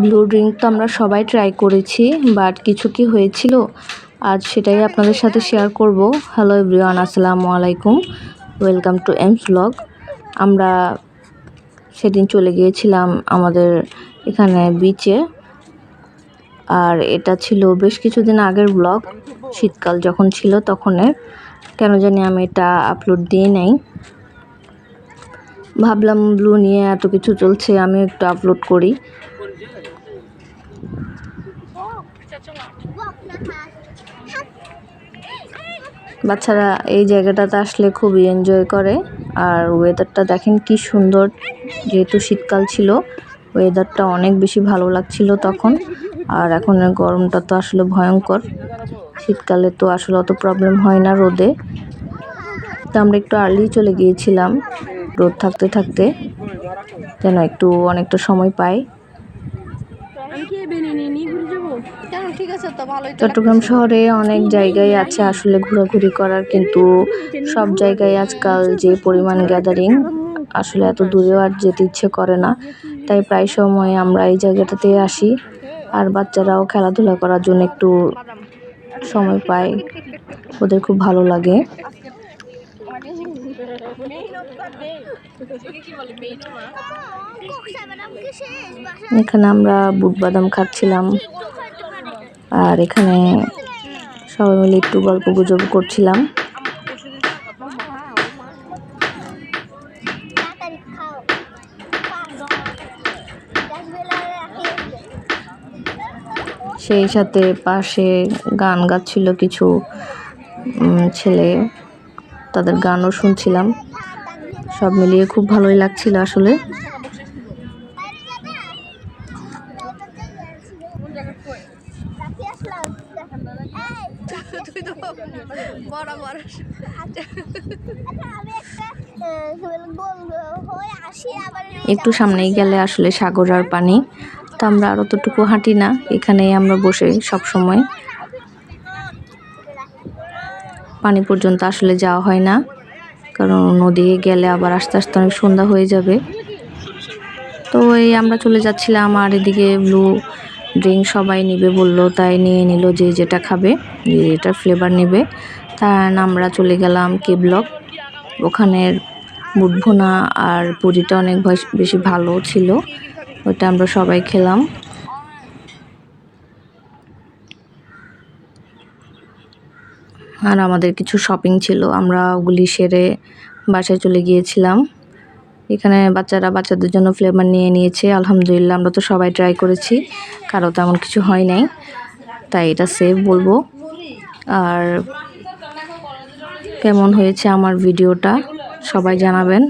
Blue drink তো আমরা সবাই ট্রাই করেছি, বাট কিছু কি হয়েছিল আজ সেটাই আপনাদের সাথে শেয়ার করব। হ্যালো এভরিওয়ান, আসসালামু আলাইকুম, ওয়েলকাম টু এমস ব্লগ। আমরা সেদিন চলে গিয়েছিলাম আমাদের এখানে বিচে, আর এটা ছিল বেশ কিছুদিন আগের ব্লগ, শীতকাল যখন ছিল তখনের। কেন জানি আমি এটা আপলোড দিয়ে নাই, ভাবলাম ব্লু নিয়ে এত কিছু চলছে আমি একটু আপলোড করি। বাচ্চারা এই জায়গাটাতে আসলে খুবই এনজয় করে, আর ওয়েদারটা দেখেন কি সুন্দর। যেহেতু শীতকাল ছিল, ওয়েদারটা অনেক বেশি ভালো লাগছিল তখন। আর এখন গরমটা তো আসলে ভয়ঙ্কর, শীতকালে তো আসলে অত প্রবলেম হয় না রোদে। তো আমরা একটু আর্লি চলে গিয়েছিলাম রোদ থাকতে থাকতে, যেন একটু অনেকটা সময় পাই। চট্টগ্রাম শহরে অনেক জায়গায় আছে আসলে ঘোরাঘুরি করার, কিন্তু সব জায়গায় আজকাল যে পরিমাণ গ্যাদারিং, আসলে এত দূরেও আর যেতে ইচ্ছে করে না। তাই প্রায় সময় আমরা এই জায়গাটাতে আসি, আর বাচ্চারাও খেলাধুলা করার জন্য একটু সময় পায়, ওদের খুব ভালো লাগে। এখানে আমরা বুট বাদাম খাচ্ছিলাম, আর এখানে সবাই মিলে একটু গল্প গুজব করছিলাম। সেই সাথে পাশে গান গাচ্ছিল কিছু ছেলে, তাদের গানও শুনছিলাম। সব মিলিয়ে খুব ভালোই লাগছিল আসলে। একটু সামনেই গেলে আসলে সাগর আর পানি, তো আমরা আর অতটুকু হাঁটি না, এখানেই আমরা বসে সব সময়। পানি পর্যন্ত আসলে যাওয়া হয় না, কারণ নদী গেলে আবার আস্তে আস্তে অনেক সন্ধ্যা হয়ে যাবে। তো এই আমরা চলে যাচ্ছিলাম, আর এদিকে ব্লু ড্রিঙ্ক সবাই নিবে বলল, তাই নিয়ে নিল যে যেটা খাবে, যে যেটা ফ্লেভার নেবে। তাই আমরা চলে গেলাম কে ব্লক। ওখানের বুট ভুনা আর পুরিটা অনেক বেশি ভালো ছিল, ওইটা আমরা সবাই খেলাম। আর আমাদের কিছু শপিং ছিল, আমরা ওগুলি সেরে বাসায় চলে গিয়েছিলাম। এখানে বাচ্চাদের জন্য ফ্লেভার নিয়ে নিয়েছে, আলহামদুলিল্লাহ আমরা তো সবাই ট্রাই করেছি, কারো তেমন কিছু হয় নাই, তাই এটা সেফ বলবো। আর কেমন হয়েছে আমার ভিডিওটা সবাই জানাবেন।